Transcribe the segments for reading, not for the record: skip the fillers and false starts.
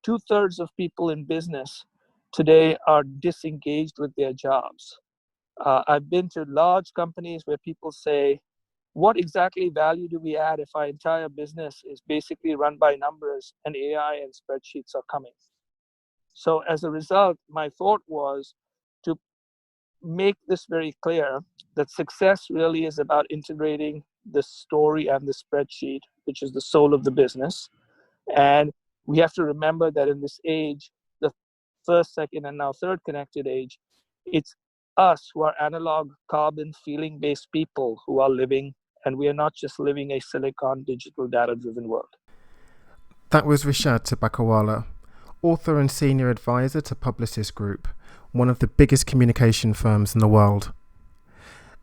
2/3 of people in business today are disengaged with their jobs. I've been to large companies where people say, what exactly value do we add if our entire business is basically run by numbers and AI and spreadsheets are coming? So as a result, my thought was to make this very clear that success really is about integrating the story and the spreadsheet, which is the soul of the business. And we have to remember that in this age, the first, second, and now third connected age, it's us who are analog, carbon, feeling-based people who are living, and we are not just living a silicon, digital, data-driven world. That was Rishad Tobaccowala, author and senior advisor to Publicis Groupe, one of the biggest communication firms in the world.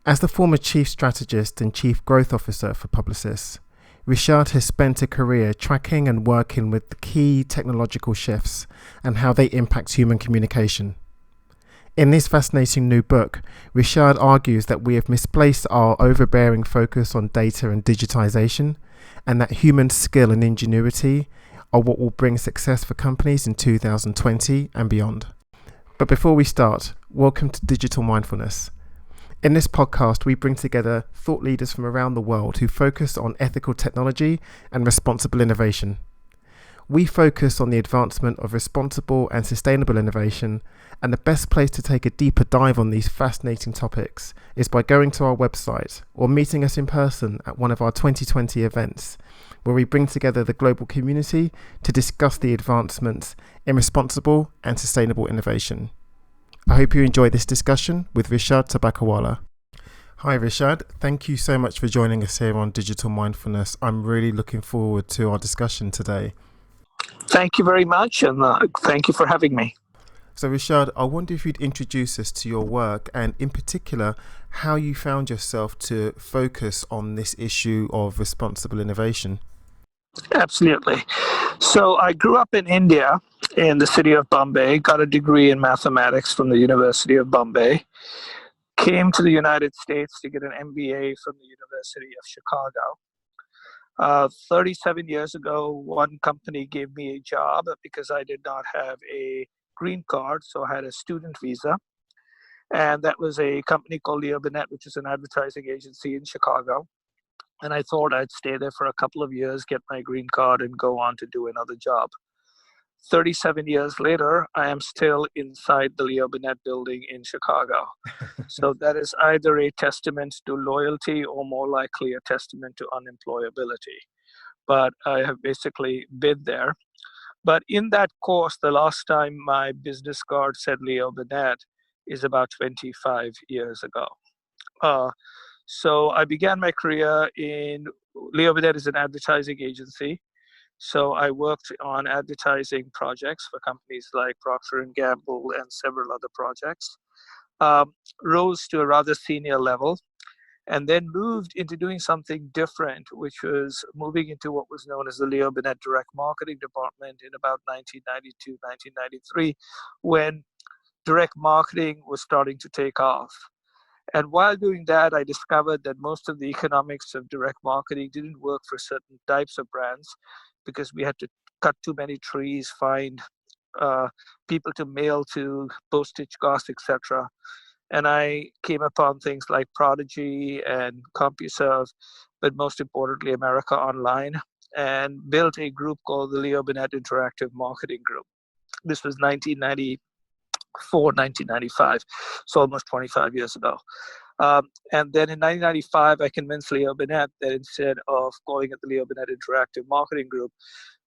As the former chief strategist and chief growth officer for Publicis, Rishad has spent a career tracking and working with the key technological shifts and how they impact human communication. In this fascinating new book, Rishad argues that we have misplaced our overbearing focus on data and digitization, and that human skill and ingenuity are what will bring success for companies in 2020 and beyond. But before we start, welcome to Digital Mindfulness. In this podcast, we bring together thought leaders from around the world who focus on ethical technology and responsible innovation. We focus on the advancement of responsible and sustainable innovation, and the best place to take a deeper dive on these fascinating topics is by going to our website or meeting us in person at one of our 2020 events, where we bring together the global community to discuss the advancements in responsible and sustainable innovation. I hope you enjoy this discussion with Rishad Tobaccowala. Hi Rishad, thank you so much for joining us here on Digital Mindfulness. I'm really looking forward to our discussion today. Thank you very much, and thank you for having me. So Rishad, I wonder if you'd introduce us to your work and in particular, how you found yourself to focus on this issue of responsible innovation. Absolutely. So I grew up in India, in the city of Bombay, got a degree in mathematics from the University of Bombay, came to the United States to get an MBA from the University of Chicago. 37 years ago, one company gave me a job because I did not have a green card, so I had a student visa. And that was a company called Leo Burnett, which is an advertising agency in Chicago. And I thought I'd stay there for a couple of years, get my green card, and go on to do another job. 37 years later, I am still inside the Leo Burnett building in Chicago. So that is either a testament to loyalty or more likely a testament to unemployability. But I have basically been there. But in that course, the last time my business card said Leo Burnett is about 25 years ago. So I began my career in Leo Burnett is an advertising agency. So I worked on advertising projects for companies like Procter & Gamble and several other projects. Rose to a rather senior level, and then moved into doing something different, which was moving into what was known as the Leo Burnett Direct Marketing Department in about 1992, 1993, when direct marketing was starting to take off. And while doing that, I discovered that most of the economics of direct marketing didn't work for certain types of brands because we had to cut too many trees, find people to mail to, postage costs, etc. And I came upon things like Prodigy and CompuServe, but most importantly, America Online, and built a group called the Leo Burnett Interactive Marketing Group. This was 1994, 1995, so almost 25 years ago. And then in 1995, I convinced Leo Burnett that instead of calling it the Leo Burnett Interactive Marketing Group,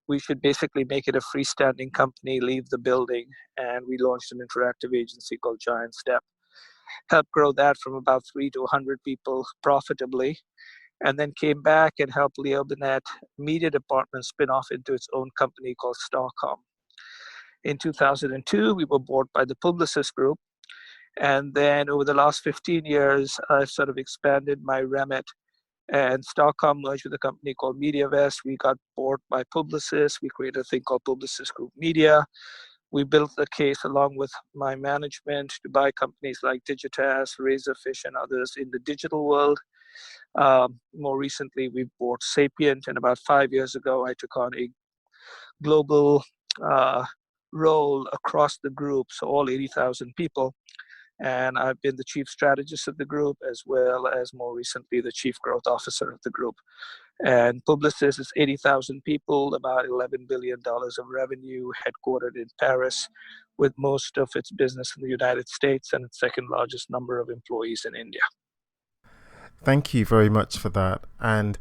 we should basically make it a freestanding company, leave the building, and we launched an interactive agency called Giant Step. Helped grow that from about 3 to 100 people profitably, and then came back and helped Leo Burnett Media Department spin off into its own company called Starcom. In 2002, we were bought by the Publicis Group. And then over the last 15 years, I've sort of expanded my remit. And Starcom merged with a company called MediaVest. We got bought by Publicis. We created a thing called Publicis Group Media. We built the case along with my management to buy companies like Digitas, Razorfish, and others in the digital world. More recently, we bought Sapient. And about 5 years ago, I took on a global role across the group, so all 80,000 people. And I've been the chief strategist of the group, as well as more recently the chief growth officer of the group. And Publicis is 80,000 people, about $11 billion of revenue, headquartered in Paris, with most of its business in the United States and its second largest number of employees in India. Thank you very much for that. And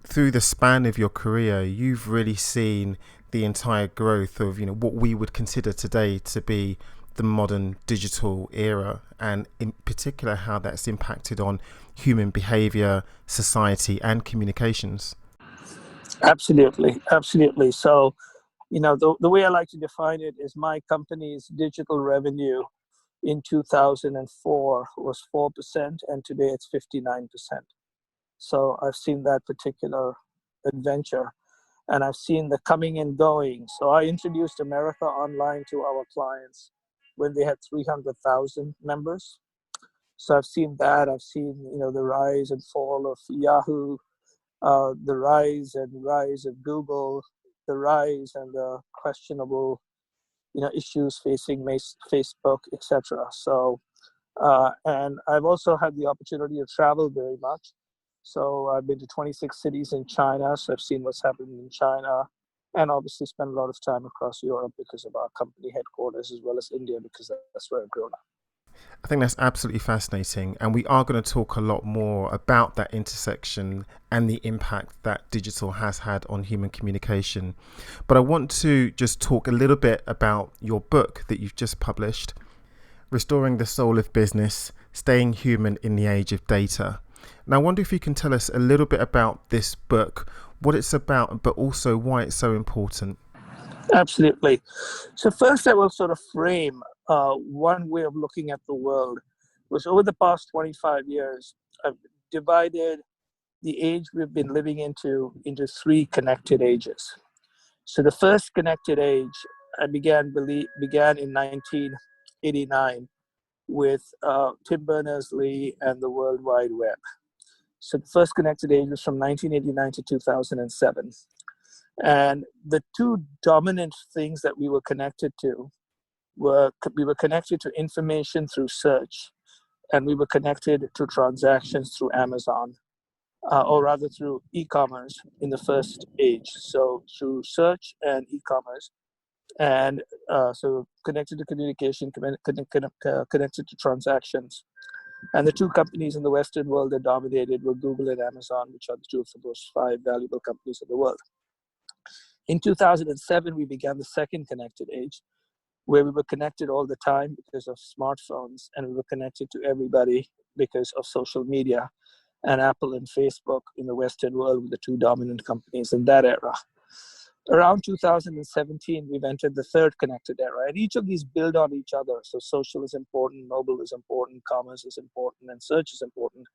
through the span of your career, you've really seen the entire growth of, what we would consider today to be the modern digital era, and in particular how that's impacted on human behavior, society, and communications. Absolutely. So, the way I like to define it is my company's digital revenue in 2004 was 4%, and today it's 59%. So I've seen that particular adventure, and I've seen the coming and going. So I introduced America Online to our clients when they had 300,000 members. So I've seen that. I've seen, the rise and fall of Yahoo, the rise of Google, the rise and the questionable, issues facing Facebook, etc. So, and I've also had the opportunity to travel very much. So I've been to 26 cities in China, so I've seen what's happening in China, and obviously spent a lot of time across Europe because of our company headquarters, as well as India, because that's where I've grown up. I think that's absolutely fascinating. And we are going to talk a lot more about that intersection and the impact that digital has had on human communication. But I want to just talk a little bit about your book that you've just published, Restoring the Soul of Business, Staying Human in the Age of Data. Now, I wonder if you can tell us a little bit about this book, what it's about, but also why it's so important. Absolutely. So first I will sort of frame one way of looking at the world, was over the past 25 years, I've divided the age we've been living into three connected ages. So the first connected age I began in 1989 with Tim Berners-Lee and the World Wide Web. So the first connected age was from 1989 to 2007. And the two dominant things that we were connected to we were connected to information through search, and we were connected to transactions through Amazon, or rather through e-commerce in the first age. So through search and e-commerce, and so connected to communication, connected to transactions. And the two companies in the Western world that dominated were Google and Amazon, which are the two of the most five valuable companies in the world. In 2007, we began the second connected age, where we were connected all the time because of smartphones, and we were connected to everybody because of social media. And Apple and Facebook in the Western world were the two dominant companies in that era. Around 2017, we've entered the third connected era, and each of these build on each other. So social is important, mobile is important, commerce is important, and search is important.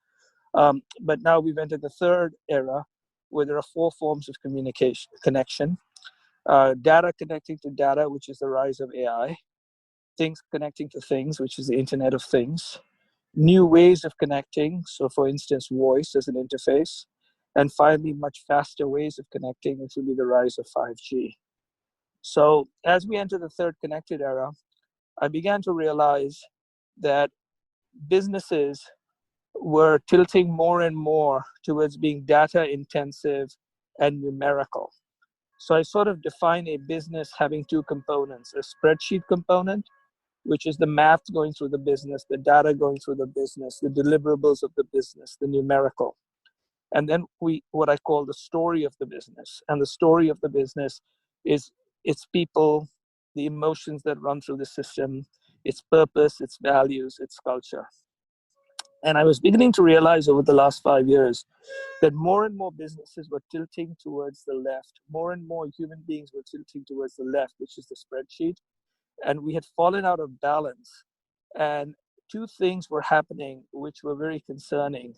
But now we've entered the third era, where there are four forms of connection. Data connecting to data, which is the rise of AI. Things connecting to things, which is the Internet of Things. New ways of connecting, so for instance, voice as an interface. And finally, much faster ways of connecting, which will be the rise of 5G. So as we enter the third connected era, I began to realize that businesses were tilting more and more towards being data intensive and numerical. So I sort of define a business having two components: a spreadsheet component, which is the math going through the business, the data going through the business, the deliverables of the business, the numerical. And then what I call the story of the business. And the story of the business is its people, the emotions that run through the system, its purpose, its values, its culture. And I was beginning to realize over the last 5 years that more and more businesses were tilting towards the left. More and more human beings were tilting towards the left, which is the spreadsheet. And we had fallen out of balance. And two things were happening which were very concerning.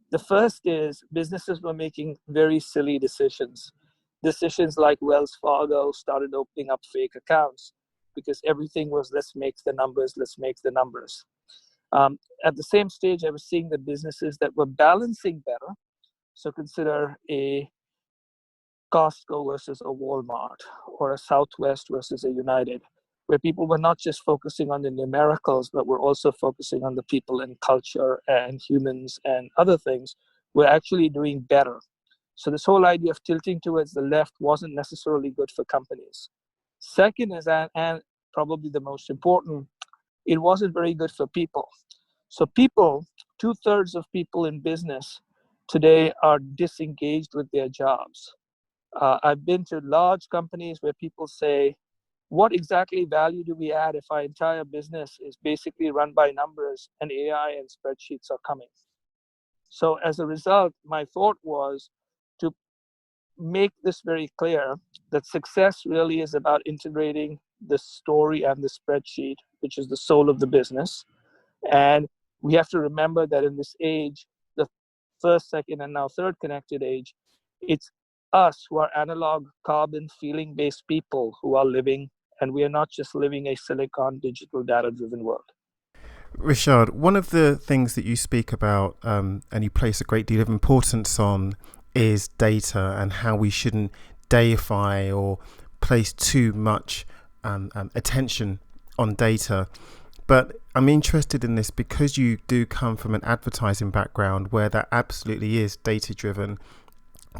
The first is businesses were making very silly decisions. Decisions like Wells Fargo started opening up fake accounts because everything was, let's make the numbers, let's make the numbers. At the same stage, I was seeing the businesses that were balancing better. So consider a Costco versus a Walmart, or a Southwest versus a United, where people were not just focusing on the numericals, but were also focusing on the people and culture and humans and other things, were actually doing better. So this whole idea of tilting towards the left wasn't necessarily good for companies. Second is that, and probably the most important, it wasn't very good for people. So people, 2/3 of people in business today are disengaged with their jobs. I've been to large companies where people say, what exactly value do we add if our entire business is basically run by numbers and AI and spreadsheets are coming? So as a result, my thought was to make this very clear that success really is about integrating the story and the spreadsheet, which is the soul of the business. And we have to remember that in this age, the first, second, and now third connected age, it's us who are analog, carbon, feeling based people who are living, and we are not just living a silicon, digital, data driven world. Rishad, one of the things that you speak about and you place a great deal of importance on is data and how we shouldn't deify or place too much attention on data. But I'm interested in this because you do come from an advertising background where that absolutely is data driven.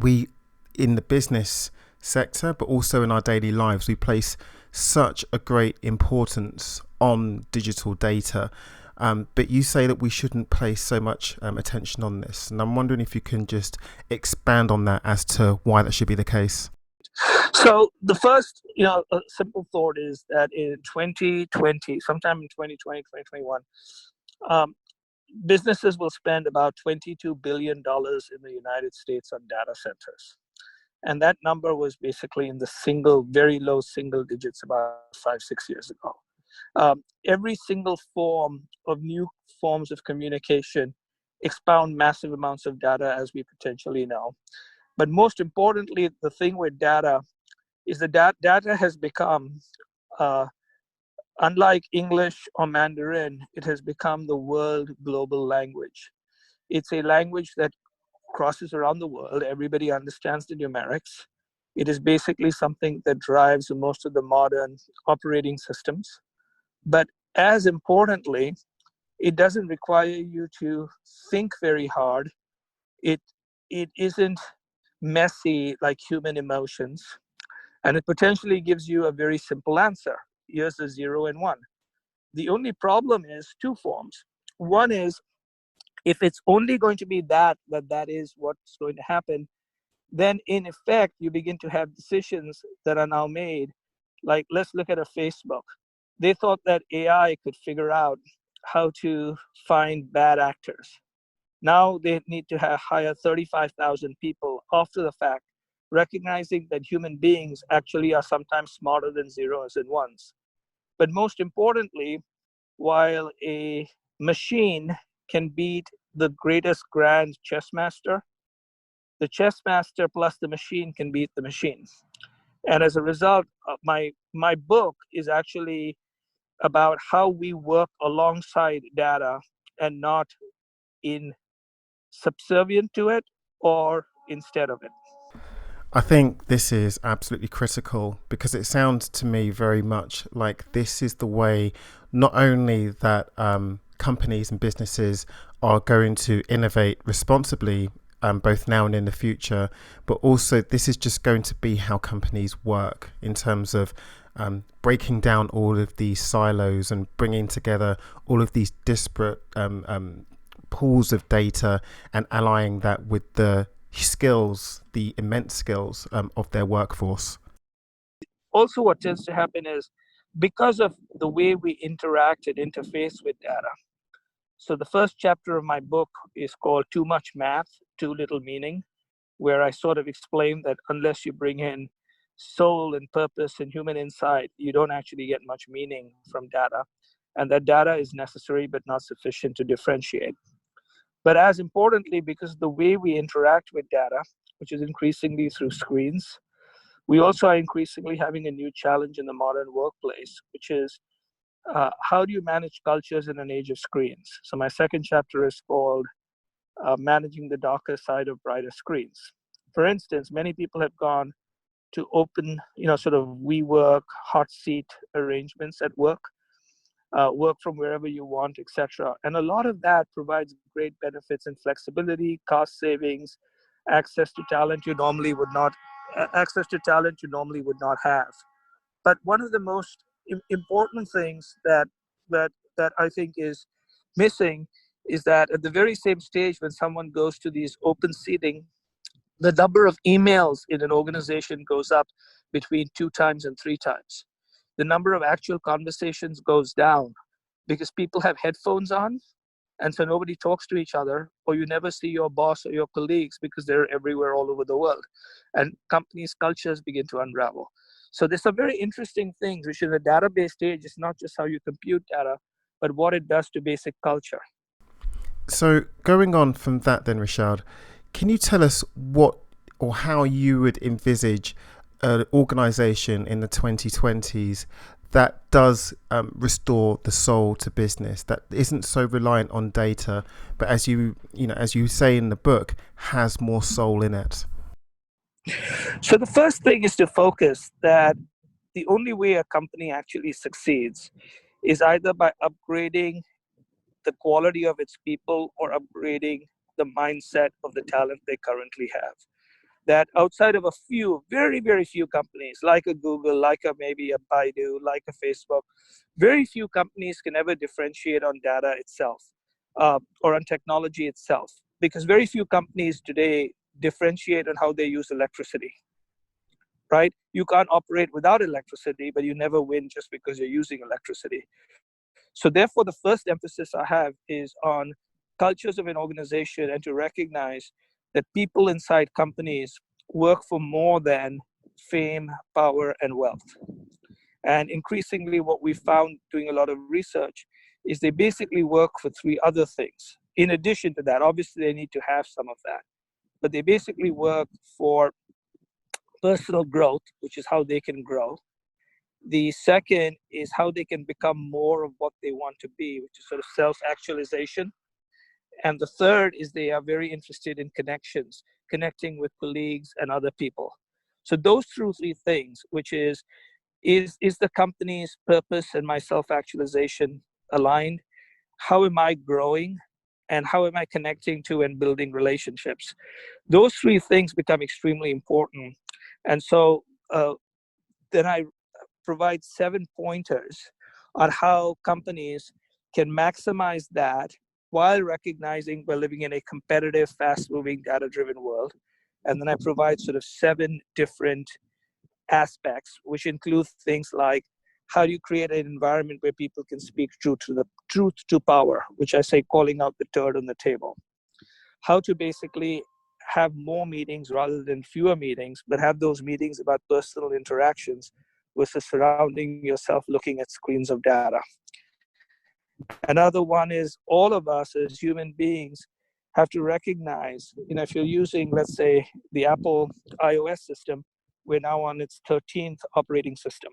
We, in the business sector, but also in our daily lives, we place such a great importance on digital data. But you say that we shouldn't place so much attention on this. And I'm wondering if you can just expand on that as to why that should be the case. So the first, simple thought is that in 2020, sometime in 2020, 2021, businesses will spend about $22 billion in the United States on data centers. And that number was basically in the very low single digits about 5-6 years ago. Every single form of new forms of communication expound massive amounts of data, as we potentially know. But most importantly, the thing with data is that data has become, unlike English or Mandarin, it has become the world global language. It's a language that crosses around the world. Everybody understands the numerics. It is basically something that drives most of the modern operating systems. But as importantly, it doesn't require you to think very hard. It isn't messy like human emotions. And it potentially gives you a very simple answer. Here's a 0 and 1. The only problem is two forms. One is, if it's only going to be that is what's going to happen, then in effect, you begin to have decisions that are now made. Like, let's look at a Facebook. They thought that AI could figure out how to find bad actors. Now they need to hire 35,000 people after the fact, recognizing that human beings actually are sometimes smarter than zeros and ones. But most importantly, while a machine can beat the greatest grand chess master, the chess master plus the machine can beat the machine. And as a result, my book is actually about how we work alongside data and not in subservient to it or instead of it. I think this is absolutely critical because it sounds to me very much like this is the way not only that companies and businesses are going to innovate responsibly both now and in the future, but also this is just going to be how companies work in terms of breaking down all of these silos and bringing together all of these disparate pools of data and allying that with the skills, the immense skills of their workforce. Also, what tends to happen is because of the way we interact and interface with data. So the first chapter of my book is called Too Much Math, Too Little Meaning, where I sort of explain that unless you bring in soul and purpose and human insight, you don't actually get much meaning from data. And that data is necessary but not sufficient to differentiate. But as importantly, because the way we interact with data, which is increasingly through screens, we also are increasingly having a new challenge in the modern workplace, which is how do you manage cultures in an age of screens? So my second chapter is called Managing the Darker Side of Brighter Screens. For instance, many people have gone to open, sort of WeWork, hot seat arrangements at work, work from wherever you want, etc. And a lot of that provides great benefits and flexibility, cost savings, access to talent you normally would not, have. But one of the most important things that I think is missing is that at the very same stage when someone goes to these open seating, the number of emails in an organization goes up between 2 times and 3 times. The number of actual conversations goes down because people have headphones on, and so nobody talks to each other, or you never see your boss or your colleagues because they're everywhere all over the world. And companies' cultures begin to unravel. So there's some very interesting things, which in the database stage is not just how you compute data, but what it does to basic culture. So going on from that then, Rishad, can you tell us what or how you would envisage an organization in the 2020s that does restore the soul to business, that isn't so reliant on data, but as you say in the book, has more soul in it? So the first thing is to focus that the only way a company actually succeeds is either by upgrading the quality of its people or upgrading the mindset of the talent they currently have. That outside of a few, very, very few companies, like a Google, like maybe a Baidu, like a Facebook, very few companies can ever differentiate on data itself, or on technology itself, because very few companies today differentiate on how they use electricity, right? You can't operate without electricity, but you never win just because you're using electricity. So therefore, the first emphasis I have is on cultures of an organization, and to recognize that people inside companies work for more than fame, power, and wealth. And increasingly, what we found doing a lot of research is they basically work for 3 other things. In addition to that, obviously, they need to have some of that, but they basically work for personal growth, which is how they can grow. The second is how they can become more of what they want to be, which is sort of self-actualization. And the third is they are very interested in connections, connecting with colleagues and other people. So those 3 things, which is the company's purpose and my self-actualization aligned? How am I growing? And how am I connecting to and building relationships? Those 3 things become extremely important. And so then I provide 7 pointers on how companies can maximize that while recognizing we're living in a competitive, fast-moving, data-driven world. And then I provide sort of 7 different aspects, which include things like how do you create an environment where people can speak truth to power, which I say calling out the turd on the table. How to basically have more meetings rather than fewer meetings, but have those meetings about personal interactions versus surrounding yourself looking at screens of data. Another one is all of us as human beings have to recognize, if you're using, let's say, the Apple iOS system, we're now on its 13th operating system.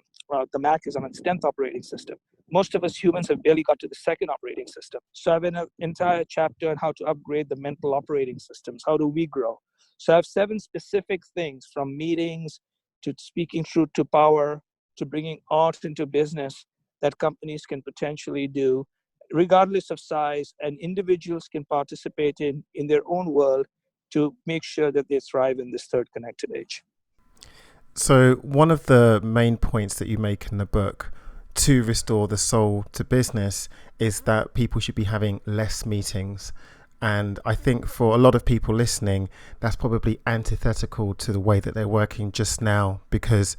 The Mac is on its 10th operating system. Most of us humans have barely got to the 2nd operating system. So I have an entire chapter on how to upgrade the mental operating systems. How do we grow? So I have 7 specific things, from meetings to speaking truth to power to bringing art into business, that companies can potentially do, regardless of size, and individuals can participate in their own world to make sure that they thrive in this third connected age. So one of the main points that you make in the book to restore the soul to business is that people should be having less meetings. And I think for a lot of people listening, that's probably antithetical to the way that they're working just now, because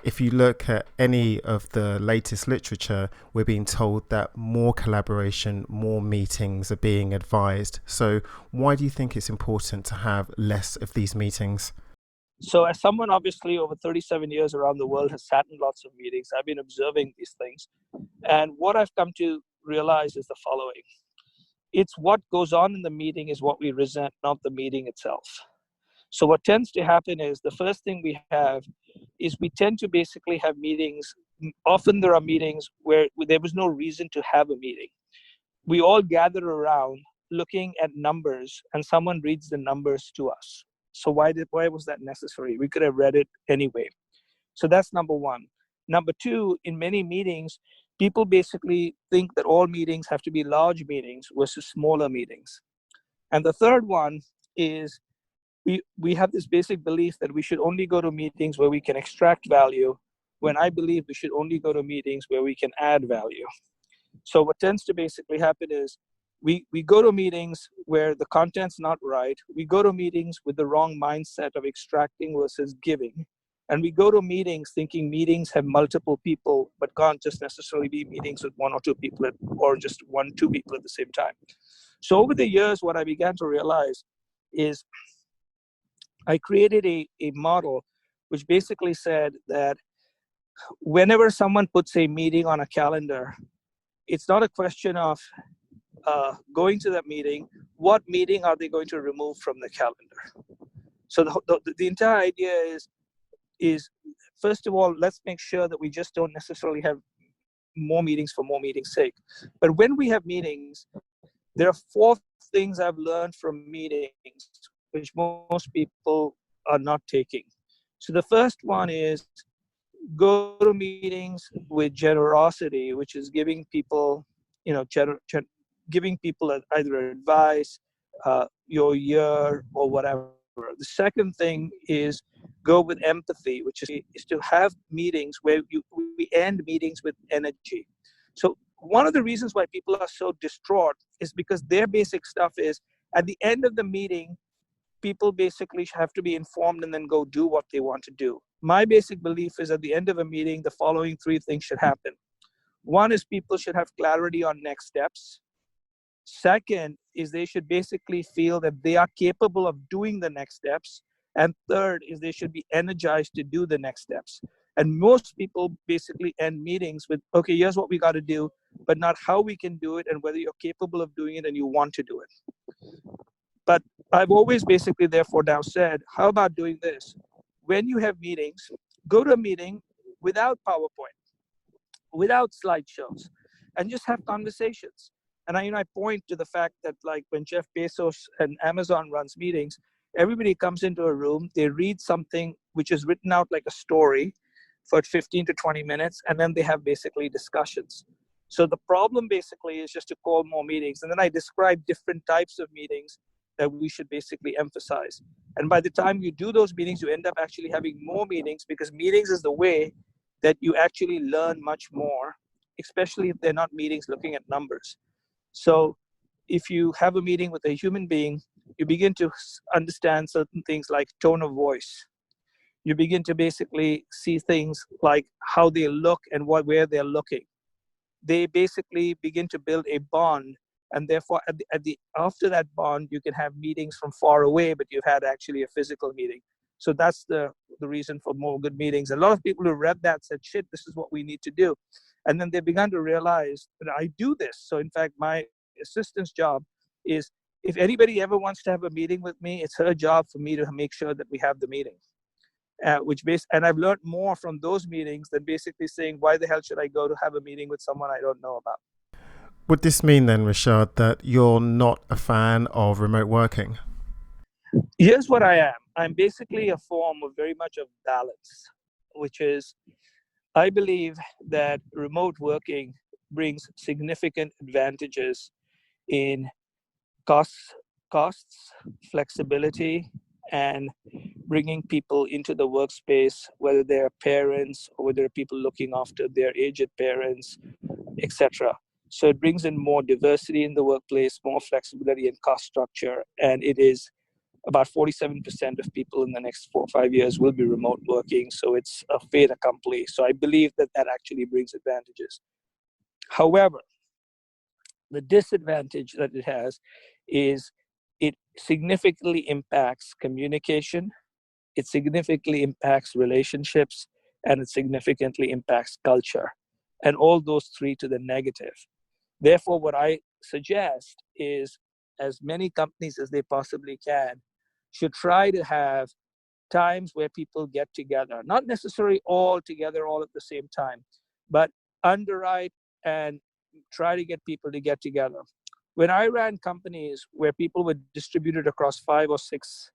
if you look at any of the latest literature, we're being told that more collaboration, more meetings are being advised. So why do you think it's important to have less of these meetings? So as someone obviously over 37 years around the world has sat in lots of meetings, I've been observing these things. And what I've come to realize is the following. It's what goes on in the meeting is what we resent, not the meeting itself. So what tends to happen is the first thing we have is we tend to basically have meetings. Often there are meetings where there was no reason to have a meeting. We all gather around looking at numbers, and someone reads the numbers to us. So why was that necessary? We could have read it anyway. So that's number one. Number two, in many meetings, people basically think that all meetings have to be large meetings versus smaller meetings. And the third one is we have this basic belief that we should only go to meetings where we can extract value, when I believe we should only go to meetings where we can add value. So what tends to basically happen is we go to meetings where the content's not right. We go to meetings with the wrong mindset of extracting versus giving. And we go to meetings thinking meetings have multiple people, but can't just necessarily be meetings with one or two people or just one, two people at the same time. So over the years, what I began to realize is I created a model which basically said that whenever someone puts a meeting on a calendar, it's not a question of going to that meeting. What meeting are they going to remove from the calendar? So the entire idea is first of all, let's make sure that we just don't necessarily have more meetings for more meetings' sake. But when we have meetings, there are four things I've learned from meetings which most people are not taking. So the first one is go to meetings with generosity, which is giving people, giving people either advice, your year, or whatever. The second thing is go with empathy, which is to have meetings where we end meetings with energy. So one of the reasons why people are so distraught is because their basic stuff is at the end of the meeting, people basically have to be informed and then go do what they want to do. My basic belief is at the end of a meeting, the following three things should happen. One is people should have clarity on next steps. Second is they should basically feel that they are capable of doing the next steps. And third is they should be energized to do the next steps. And most people basically end meetings with, okay, here's what we got to do, but not how we can do it and whether you're capable of doing it and you want to do it. But I've always basically therefore now said, how about doing this? When you have meetings, go to a meeting without PowerPoint, without slideshows, and just have conversations. And I point to the fact that like when Jeff Bezos and Amazon runs meetings, everybody comes into a room, they read something which is written out like a story for 15 to 20 minutes, and then they have basically discussions. So the problem basically is just to call more meetings. And then I describe different types of meetings that we should basically emphasize. And by the time you do those meetings, you end up actually having more meetings, because meetings is the way that you actually learn much more, especially if they're not meetings looking at numbers. So if you have a meeting with a human being, you begin to understand certain things like tone of voice. You begin to basically see things like how they look and where they're looking. They basically begin to build a bond. And therefore, after that bond, you can have meetings from far away, but you've had actually a physical meeting. So that's the reason for more good meetings. A lot of people who read that said, shit, this is what we need to do. And then they began to realize that I do this. So in fact, my assistant's job is, if anybody ever wants to have a meeting with me, it's her job for me to make sure that we have the meeting. And I've learned more from those meetings than basically saying, why the hell should I go to have a meeting with someone I don't know about? Would this mean then, Rishad, that you're not a fan of remote working? Here's what I am. I'm basically a form of very much of balance, which is I believe that remote working brings significant advantages in costs, flexibility, and bringing people into the workspace, whether they're parents or whether people looking after their aged parents, etc. So it brings in more diversity in the workplace, more flexibility in cost structure, and it is about 47% of people in the next 4 or 5 years will be remote working. So it's a fait accompli. So I believe that actually brings advantages. However, the disadvantage that it has is it significantly impacts communication, it significantly impacts relationships, and it significantly impacts culture. And all those three to the negative. Therefore, what I suggest is as many companies as they possibly can should try to have times where people get together, not necessarily all together all at the same time, but underwrite and try to get people to get together. When I ran companies where people were distributed across 5 or 6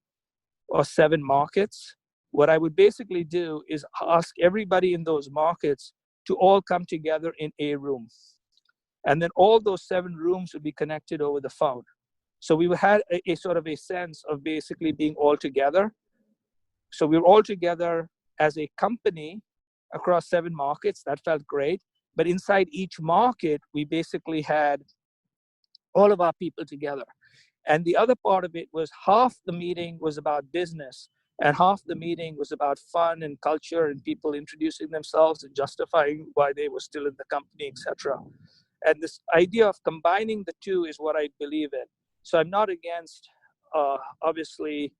or 7 markets, what I would basically do is ask everybody in those markets to all come together in a room. And then all those 7 rooms would be connected over the phone. So we had a sort of a sense of basically being all together. So we were all together as a company across 7 markets. That felt great. But inside each market, we basically had all of our people together. And the other part of it was half the meeting was about business and half the meeting was about fun and culture and people introducing themselves and justifying why they were still in the company, etc. And this idea of combining the two is what I believe in. So I'm not against, obviously,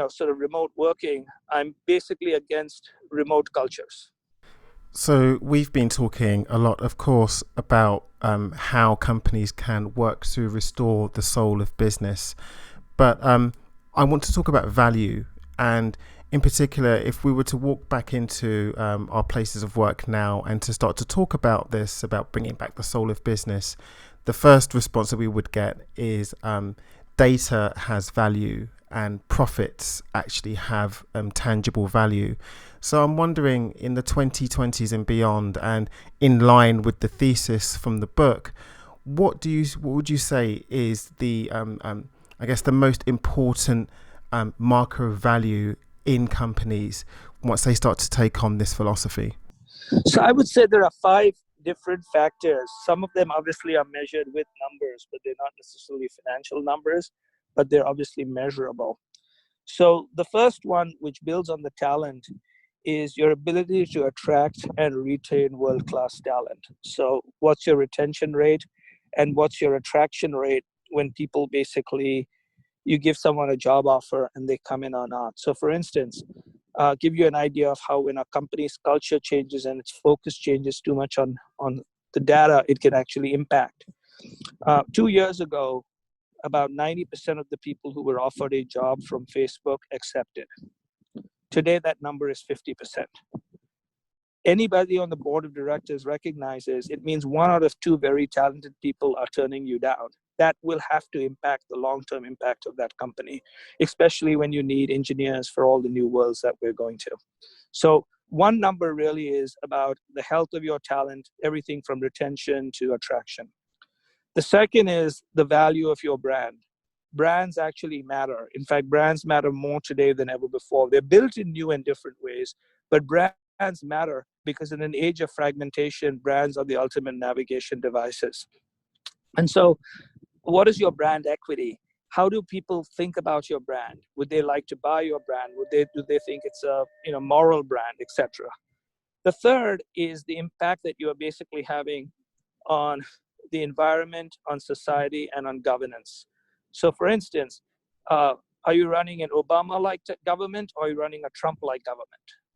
sort of remote working. I'm basically against remote cultures. So we've been talking a lot, of course, about how companies can work to restore the soul of business. But I want to talk about value. And in particular, if we were to walk back into our places of work now and to start to talk about this, about bringing back the soul of business, the first response that we would get is data has value and profits actually have tangible value. So I'm wondering, in the 2020s and beyond, and in line with the thesis from the book, what would you say is the I guess the most important marker of value in companies once they start to take on this philosophy? So I would say there are 5 different factors. Some of them obviously are measured with numbers, but they're not necessarily financial numbers, but they're obviously measurable. So the first one, which builds on the talent, is your ability to attract and retain world-class talent. So what's your retention rate and what's your attraction rate when people basically, you give someone a job offer and they come in or not. So for instance, give you an idea of how when a company's culture changes and its focus changes too much on the data, it can actually impact. 2 years ago, about 90% of the people who were offered a job from Facebook accepted. Today, that number is 50%. Anybody on the board of directors recognizes it means 1 out of 2 very talented people are turning you down. That will have to impact the long-term impact of that company, especially when you need engineers for all the new worlds that we're going to. So one number really is about the health of your talent, everything from retention to attraction. The second is the value of your brand. Brands actually matter. In fact, brands matter more today than ever before. They're built in new and different ways, but brands matter because in an age of fragmentation, brands are the ultimate navigation devices. And so what is your brand equity? How do people think about your brand? Would they like to buy your brand? Do they think it's a moral brand, etc.? The third is the impact that you are basically having on the environment, on society, and on governance. So for instance, are you running an Obama-like government or are you running a Trump-like government,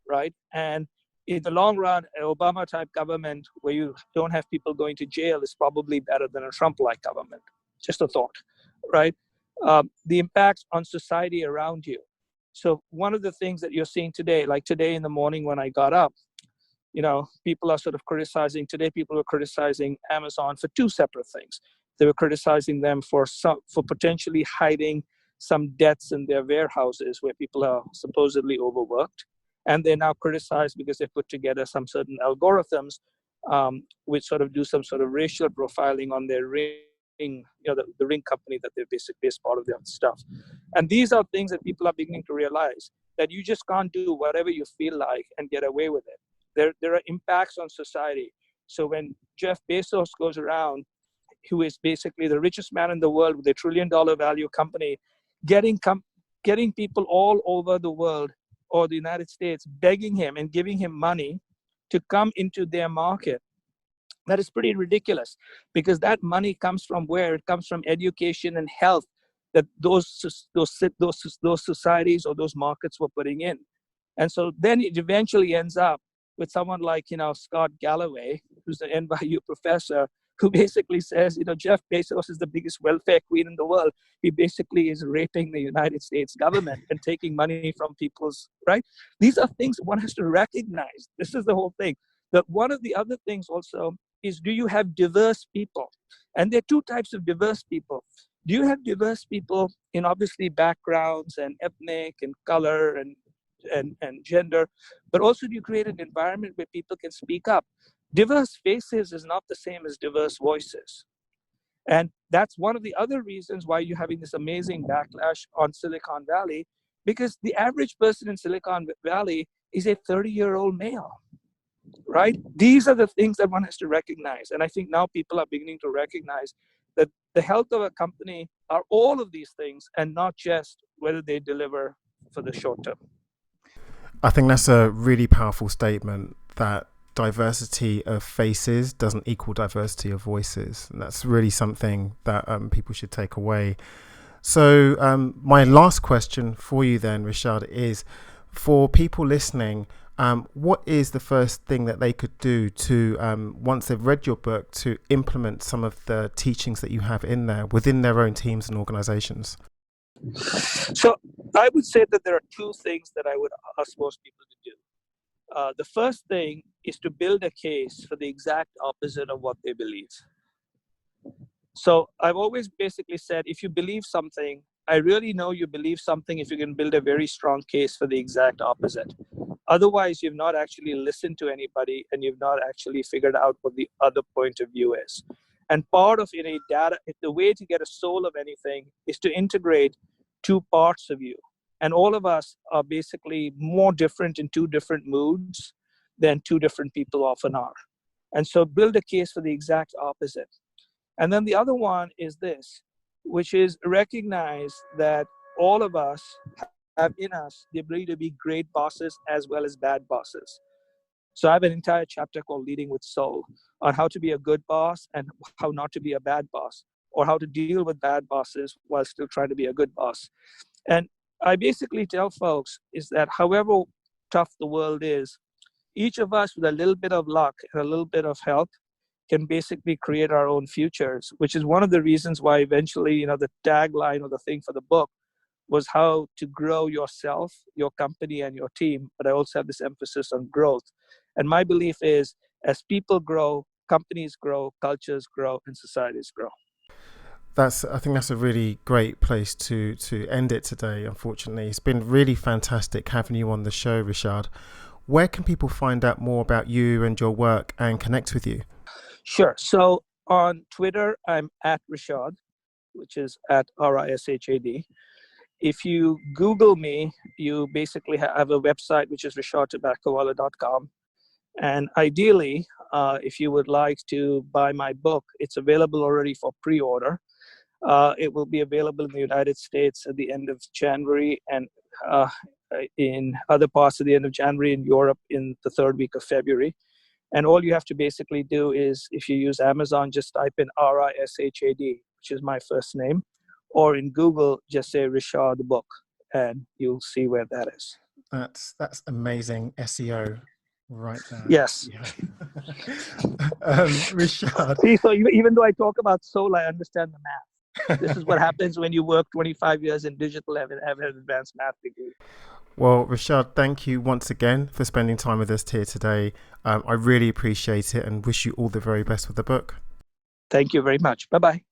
right? And in the long run, an Obama-type government where you don't have people going to jail is probably better than a Trump-like government. Just a thought, right? The impacts on society around you. So one of the things that you're seeing today, like today in the morning when I got up, people are sort of criticizing, today people are criticizing Amazon for 2 separate things. They were criticizing them for potentially hiding some debts in their warehouses where people are supposedly overworked. And they're now criticized because they put together some certain algorithms which sort of do some sort of racial profiling on their ring, the ring company that they're basically as part of their stuff. And these are things that people are beginning to realize, that you just can't do whatever you feel like and get away with it. There are impacts on society. So when Jeff Bezos goes around, who is basically the richest man in the world with a $1 trillion value company, getting people all over the world or the United States begging him and giving him money to come into their market, that is pretty ridiculous, because that money comes from where? It comes from education and health that those societies or those markets were putting in. And so then it eventually ends up with someone like, Scott Galloway, who's an NYU professor, who basically says, Jeff Bezos is the biggest welfare queen in the world. He basically is raping the United States government and taking money from people's, right? These are things one has to recognize. This is the whole thing. That one of the other things also is, do you have diverse people? And there are 2 types of diverse people. do you have diverse people in obviously backgrounds and ethnic and color and gender, but also do you create an environment where people can speak up? Diverse faces is not the same as diverse voices. And that's one of the other reasons why you're having this amazing backlash on Silicon Valley, because the average person in Silicon Valley is a 30-year-old male, right? These are the things that one has to recognize. And I think now people are beginning to recognize that the health of a company are all of these things and not just whether they deliver for the short term. I think that's a really powerful statement, that diversity of faces doesn't equal diversity of voices. And that's really something that people should take away. So my last question for you then, Rishad, is for people listening, what is the first thing that they could do to, once they've read your book, to implement some of the teachings that you have in there within their own teams and organizations? So I would say that there are two things that I would ask most people to do. The first thing is to build a case for the exact opposite of what they believe. So I've always basically said, if you believe something, I really know you believe something if you can build a very strong case for the exact opposite. Otherwise, you've not actually listened to anybody and you've not actually figured out what the other point of view is. And part of the way to get a soul of anything is to integrate two parts of you. And all of us are basically more different in two different moods than two different people often are. And so build a case for the exact opposite. And then the other one is this, which is recognize that all of us have in us the ability to be great bosses as well as bad bosses. So I have an entire chapter called Leading with Soul on how to be a good boss and how not to be a bad boss, or how to deal with bad bosses while still trying to be a good boss. And I basically tell folks is that however tough the world is, each of us with a little bit of luck and a little bit of help can basically create our own futures, which is one of the reasons why eventually, the tagline or the thing for the book was how to grow yourself, your company, and your team. But I also have this emphasis on growth. And my belief is as people grow, companies grow, cultures grow, and societies grow. I think that's a really great place to end it today, unfortunately. It's been really fantastic having you on the show, Rishad. Where can people find out more about you and your work and connect with you? Sure. So on Twitter, I'm at Rishad, which is at RISHAD. If you Google me, you basically have a website, which is rishadtobaccowala.com. And ideally, if you would like to buy my book, it's available already for pre-order. It will be available in the United States at the end of January, and in other parts at the end of January, in Europe in the third week of February. And all you have to basically do is, if you use Amazon, just type in RISHAD, which is my first name, or in Google, just say Rishad book, and you'll see where that is. That's amazing SEO right there. Yes. Yeah. Rishad. See, so even though I talk about soul, I understand the math. This is what happens when you work 25 years in digital and have an advanced math degree. Well, Rishad, thank you once again for spending time with us here today. I really appreciate it and wish you all the very best with the book. Thank you very much. Bye-bye.